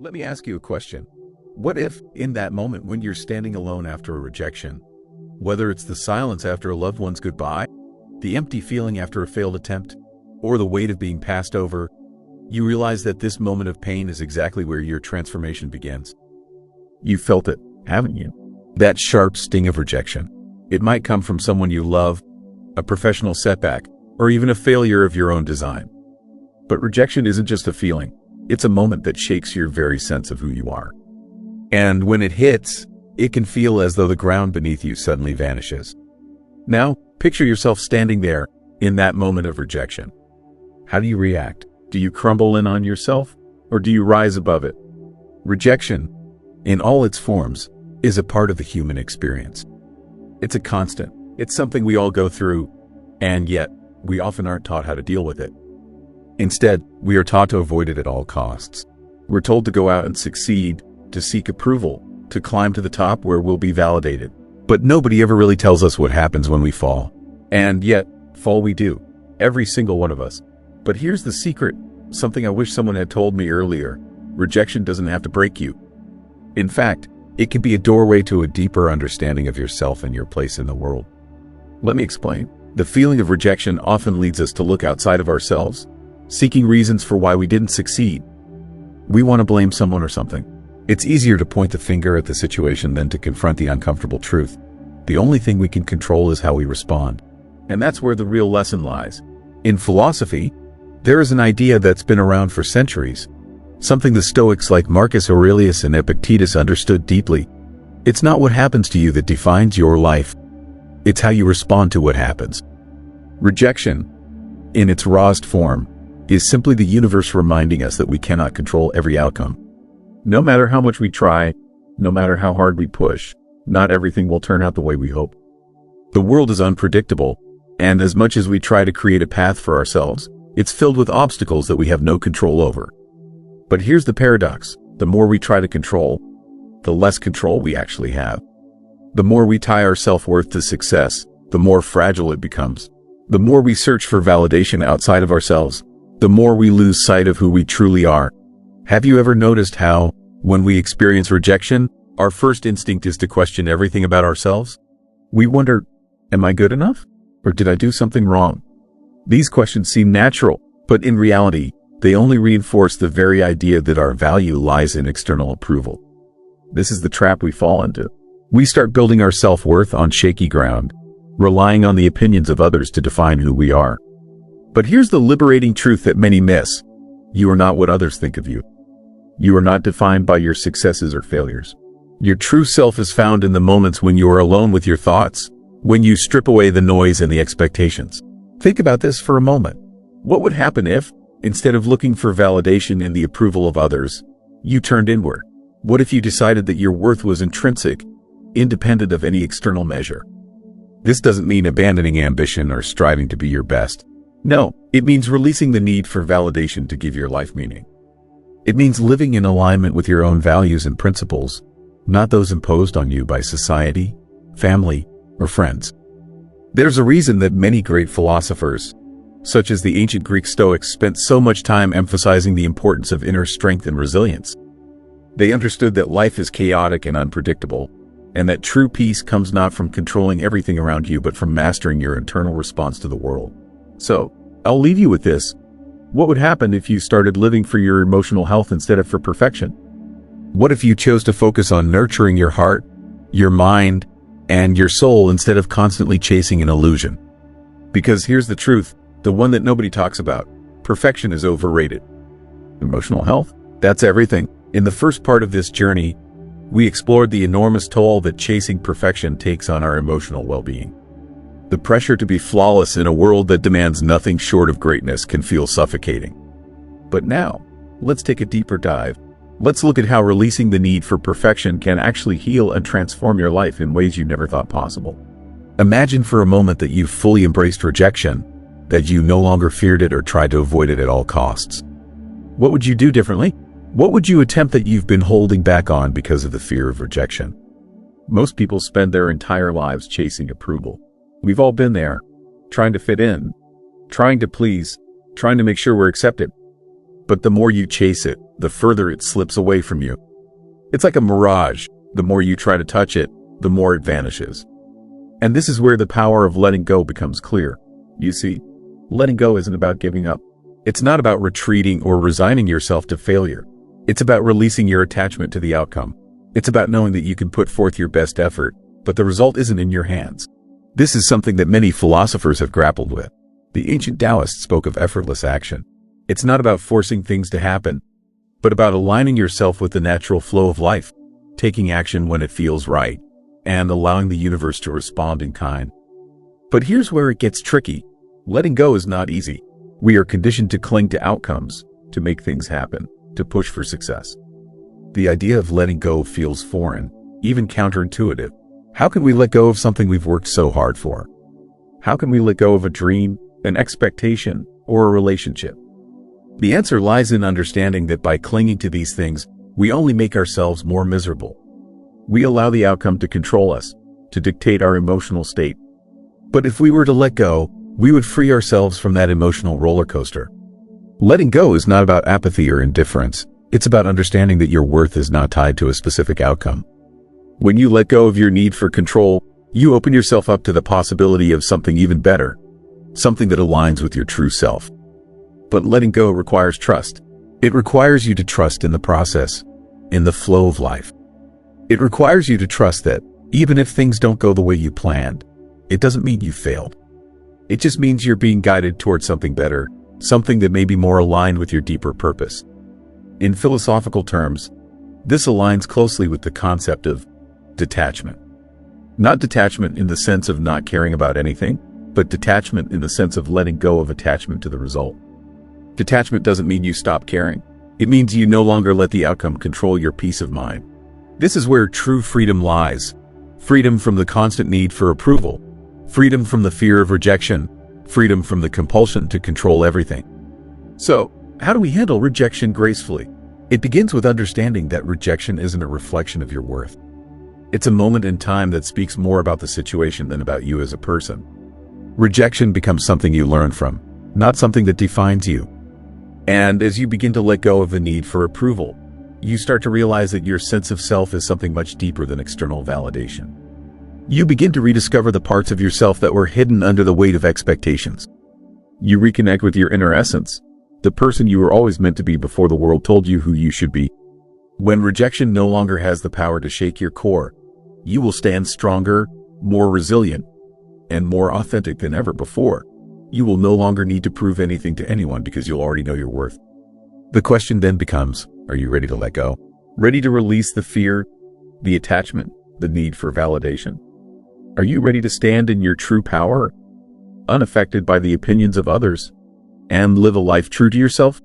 Let me ask you a question. What if, in that moment when you're standing alone after a rejection, whether it's the silence after a loved one's goodbye, the empty feeling after a failed attempt, or the weight of being passed over, you realize that this moment of pain is exactly where your transformation begins? You felt it, haven't you? That sharp sting of rejection. It might come from someone you love, a professional setback, or even a failure of your own design. But rejection isn't just a feeling. It's a moment that shakes your very sense of who you are. And when it hits, it can feel as though the ground beneath you suddenly vanishes. Now, picture yourself standing there in that moment of rejection. How do you react? Do you crumble in on yourself, or do you rise above it? Rejection, in all its forms, is a part of the human experience. It's a constant. It's something we all go through, and yet we often aren't taught how to deal with it. Instead, we are taught to avoid it at all costs. We're told to go out and succeed, to seek approval, to climb to the top where we'll be validated. But nobody ever really tells us what happens when we fall. And yet, fall we do. Every single one of us. But here's the secret, something I wish someone had told me earlier. Rejection doesn't have to break you. In fact, it can be a doorway to a deeper understanding of yourself and your place in the world. Let me explain. The feeling of rejection often leads us to look outside of ourselves, seeking reasons for why we didn't succeed. We want to blame someone or something. It's easier to point the finger at the situation than to confront the uncomfortable truth. The only thing we can control is how we respond. And that's where the real lesson lies. In philosophy, there is an idea that's been around for centuries, something the Stoics like Marcus Aurelius and Epictetus understood deeply. It's not what happens to you that defines your life. It's how you respond to what happens. Rejection, in its rawest form, is simply the universe reminding us that we cannot control every outcome. No matter how much we try, no matter how hard we push, not everything will turn out the way we hope. The world is unpredictable, and as much as we try to create a path for ourselves, it's filled with obstacles that we have no control over. But here's the paradox. The more we try to control, the less control we actually have. The more we tie our self-worth to success, the more fragile it becomes. The more we search for validation outside of ourselves, the more we lose sight of who we truly are. Have you ever noticed how, when we experience rejection, our first instinct is to question everything about ourselves? We wonder, am I good enough? Or did I do something wrong? These questions seem natural, but in reality, they only reinforce the very idea that our value lies in external approval. This is the trap we fall into. We start building our self-worth on shaky ground, relying on the opinions of others to define who we are. But here's the liberating truth that many miss. You are not what others think of you. You are not defined by your successes or failures. Your true self is found in the moments when you are alone with your thoughts, when you strip away the noise and the expectations. Think about this for a moment. What would happen if, instead of looking for validation in the approval of others, you turned inward? What if you decided that your worth was intrinsic, independent of any external measure? This doesn't mean abandoning ambition or striving to be your best. No, it means releasing the need for validation to give your life meaning. It means living in alignment with your own values and principles, not those imposed on you by society, family, or friends. There's a reason that many great philosophers, such as the ancient Greek Stoics, spent so much time emphasizing the importance of inner strength and resilience. They understood that life is chaotic and unpredictable, and that true peace comes not from controlling everything around you but from mastering your internal response to the world. So, I'll leave you with this. What would happen if you started living for your emotional health instead of for perfection? What if you chose to focus on nurturing your heart, your mind, and your soul instead of constantly chasing an illusion? Because here's the truth, the one that nobody talks about. Perfection is overrated. Emotional health? That's everything. In the first part of this journey, we explored the enormous toll that chasing perfection takes on our emotional well-being. The pressure to be flawless in a world that demands nothing short of greatness can feel suffocating. But now, let's take a deeper dive. Let's look at how releasing the need for perfection can actually heal and transform your life in ways you never thought possible. Imagine for a moment that you've fully embraced rejection, that you no longer feared it or tried to avoid it at all costs. What would you do differently? What would you attempt that you've been holding back on because of the fear of rejection? Most people spend their entire lives chasing approval. We've all been there, trying to fit in, trying to please, trying to make sure we're accepted. But the more you chase it, the further it slips away from you. It's like a mirage. The more you try to touch it, the more it vanishes. And this is where the power of letting go becomes clear. You see, letting go isn't about giving up. It's not about retreating or resigning yourself to failure. It's about releasing your attachment to the outcome. It's about knowing that you can put forth your best effort, but the result isn't in your hands. This is something that many philosophers have grappled with. The ancient Taoists spoke of effortless action. It's not about forcing things to happen, but about aligning yourself with the natural flow of life, taking action when it feels right, and allowing the universe to respond in kind. But here's where it gets tricky. Letting go is not easy. We are conditioned to cling to outcomes, to make things happen, to push for success. The idea of letting go feels foreign, even counterintuitive. How can we let go of something we've worked so hard for? How can we let go of a dream, an expectation, or a relationship? The answer lies in understanding that by clinging to these things, we only make ourselves more miserable. We allow the outcome to control us, to dictate our emotional state. But if we were to let go, we would free ourselves from that emotional roller coaster. Letting go is not about apathy or indifference. It's about understanding that your worth is not tied to a specific outcome. When you let go of your need for control, you open yourself up to the possibility of something even better, something that aligns with your true self. But letting go requires trust. It requires you to trust in the process, in the flow of life. It requires you to trust that, even if things don't go the way you planned, it doesn't mean you failed. It just means you're being guided towards something better, something that may be more aligned with your deeper purpose. In philosophical terms, this aligns closely with the concept of detachment. Not detachment in the sense of not caring about anything, but detachment in the sense of letting go of attachment to the result. Detachment doesn't mean you stop caring. It means you no longer let the outcome control your peace of mind. This is where true freedom lies. Freedom from the constant need for approval. Freedom from the fear of rejection. Freedom from the compulsion to control everything. So, how do we handle rejection gracefully? It begins with understanding that rejection isn't a reflection of your worth. It's a moment in time that speaks more about the situation than about you as a person. Rejection becomes something you learn from, not something that defines you. And as you begin to let go of the need for approval, you start to realize that your sense of self is something much deeper than external validation. You begin to rediscover the parts of yourself that were hidden under the weight of expectations. You reconnect with your inner essence, the person you were always meant to be before the world told you who you should be. When rejection no longer has the power to shake your core, you will stand stronger, more resilient, and more authentic than ever before. You will no longer need to prove anything to anyone because you'll already know your worth. The question then becomes, are you ready to let go? Ready to release the fear, the attachment, the need for validation? Are you ready to stand in your true power, unaffected by the opinions of others, and live a life true to yourself?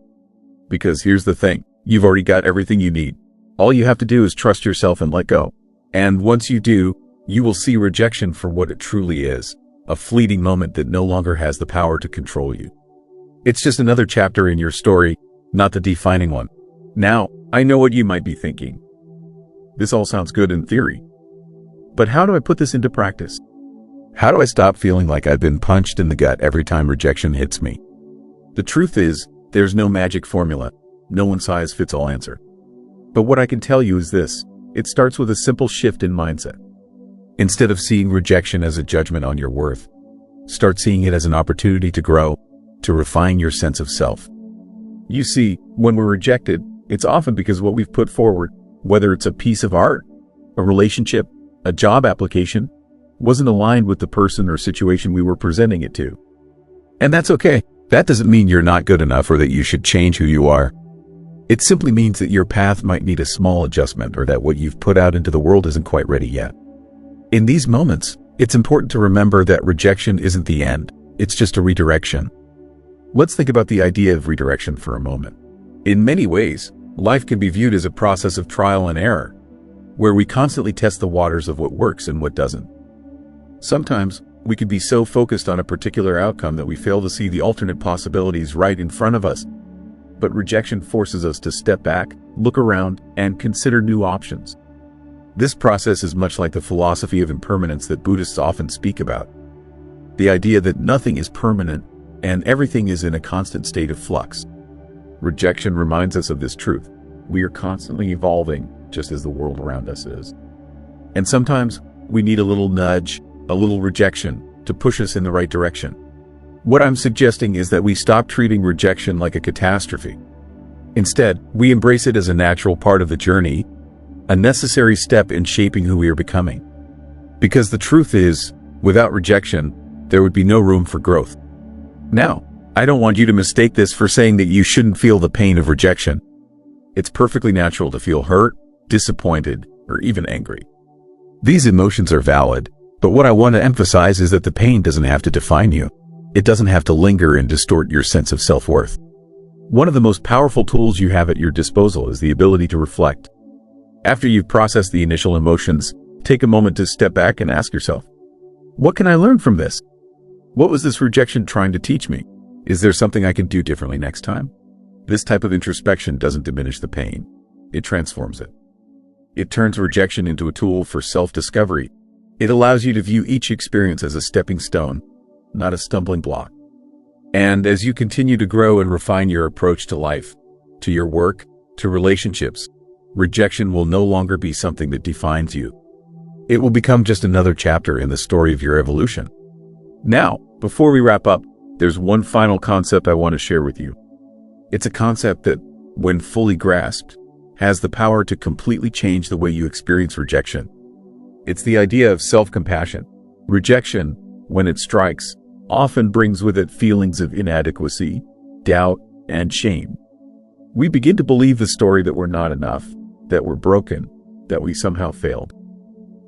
Because here's the thing, you've already got everything you need. All you have to do is trust yourself and let go. And once you do, you will see rejection for what it truly is, a fleeting moment that no longer has the power to control you. It's just another chapter in your story, not the defining one. Now, I know what you might be thinking. This all sounds good in theory. But how do I put this into practice? How do I stop feeling like I've been punched in the gut every time rejection hits me? The truth is, there's no magic formula, no one-size-fits-all answer. But what I can tell you is this, it starts with a simple shift in mindset. Instead of seeing rejection as a judgment on your worth, start seeing it as an opportunity to grow, to refine your sense of self. You see, when we're rejected, it's often because what we've put forward, whether it's a piece of art, a relationship, a job application, wasn't aligned with the person or situation we were presenting it to. And that's okay. That doesn't mean you're not good enough or that you should change who you are. It simply means that your path might need a small adjustment or that what you've put out into the world isn't quite ready yet. In these moments, it's important to remember that rejection isn't the end. It's just a redirection. Let's think about the idea of redirection for a moment. In many ways, life can be viewed as a process of trial and error, where we constantly test the waters of what works and what doesn't. Sometimes, we can be so focused on a particular outcome that we fail to see the alternate possibilities right in front of us. But rejection forces us to step back, look around, and consider new options. This process is much like the philosophy of impermanence that Buddhists often speak about. The idea that nothing is permanent and everything is in a constant state of flux. Rejection reminds us of this truth. We are constantly evolving, just as the world around us is. And sometimes we need a little nudge, a little rejection, to push us in the right direction. What I'm suggesting is that we stop treating rejection like a catastrophe. Instead, we embrace it as a natural part of the journey, a necessary step in shaping who we are becoming. Because the truth is, without rejection, there would be no room for growth. Now, I don't want you to mistake this for saying that you shouldn't feel the pain of rejection. It's perfectly natural to feel hurt, disappointed, or even angry. These emotions are valid, but what I want to emphasize is that the pain doesn't have to define you. It doesn't have to linger and distort your sense of self-worth. One of the most powerful tools you have at your disposal is the ability to reflect. After you've processed the initial emotions, take a moment to step back and ask yourself, what can I learn from this? What was this rejection trying to teach me? Is there something I can do differently next time? This type of introspection doesn't diminish the pain. It transforms it. It turns rejection into a tool for self-discovery. It allows you to view each experience as a stepping stone, not a stumbling block. And as you continue to grow and refine your approach to life, to your work, to relationships, rejection will no longer be something that defines you. It will become just another chapter in the story of your evolution. Now, before we wrap up, there's one final concept I want to share with you. It's a concept that, when fully grasped, has the power to completely change the way you experience rejection. It's the idea of self-compassion. Rejection, when it strikes, often brings with it feelings of inadequacy, doubt, and shame. We begin to believe the story that we're not enough, that we're broken, that we somehow failed.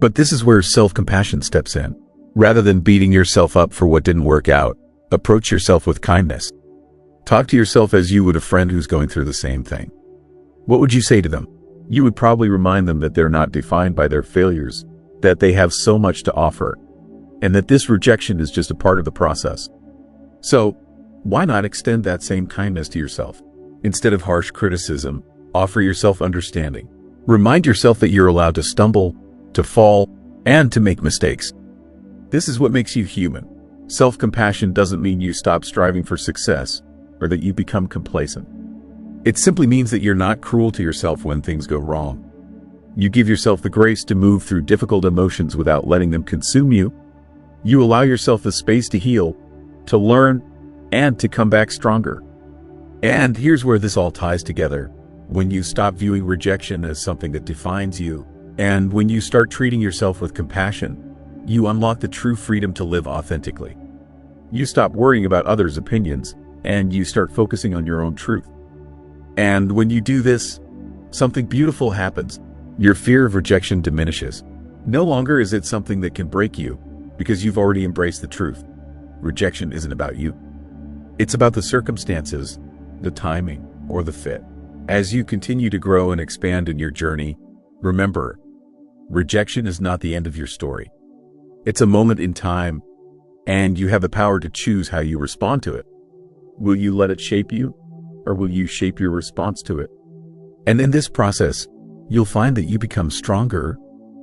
But this is where self-compassion steps in. Rather than beating yourself up for what didn't work out, approach yourself with kindness. Talk to yourself as you would a friend who's going through the same thing. What would you say to them? You would probably remind them that they're not defined by their failures, that they have so much to offer, and that this rejection is just a part of the process. So, why not extend that same kindness to yourself? Instead of harsh criticism, offer yourself understanding. Remind yourself that you're allowed to stumble, to fall, and to make mistakes. This is what makes you human. Self-compassion doesn't mean you stop striving for success, or that you become complacent. It simply means that you're not cruel to yourself when things go wrong. You give yourself the grace to move through difficult emotions without letting them consume you. You allow yourself the space to heal, to learn, and to come back stronger. And here's where this all ties together. When you stop viewing rejection as something that defines you, and when you start treating yourself with compassion, you unlock the true freedom to live authentically. You stop worrying about others' opinions, and you start focusing on your own truth. And when you do this, something beautiful happens. Your fear of rejection diminishes. No longer is it something that can break you, because you've already embraced the truth. Rejection isn't about you. It's about the circumstances, the timing, or the fit. As you continue to grow and expand in your journey, remember, rejection is not the end of your story. It's a moment in time, and you have the power to choose how you respond to it. Will you let it shape you, or will you shape your response to it? And in this process, you'll find that you become stronger,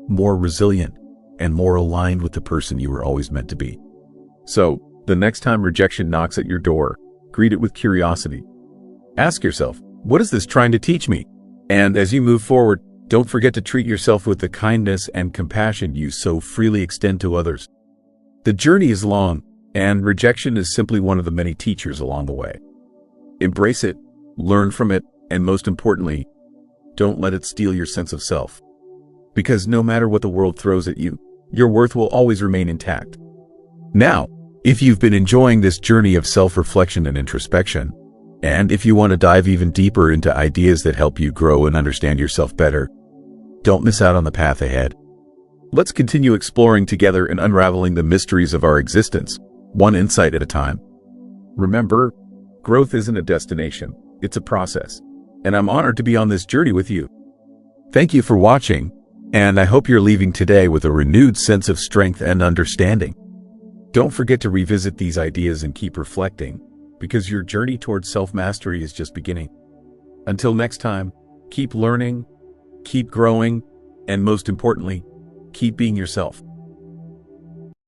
more resilient, and more aligned with the person you were always meant to be. So, the next time rejection knocks at your door, greet it with curiosity. Ask yourself, what is this trying to teach me? And as you move forward, don't forget to treat yourself with the kindness and compassion you so freely extend to others. The journey is long, and rejection is simply one of the many teachers along the way. Embrace it, learn from it, and most importantly, don't let it steal your sense of self. Because no matter what the world throws at you, your worth will always remain intact. Now, if you've been enjoying this journey of self-reflection and introspection, and if you want to dive even deeper into ideas that help you grow and understand yourself better, don't miss out on the path ahead. Let's continue exploring together and unraveling the mysteries of our existence, one insight at a time. Remember, growth isn't a destination, it's a process. And I'm honored to be on this journey with you. Thank you for watching, and I hope you're leaving today with a renewed sense of strength and understanding. Don't forget to revisit these ideas and keep reflecting, because your journey towards self-mastery is just beginning. Until next time, keep learning, keep growing, and most importantly, keep being yourself.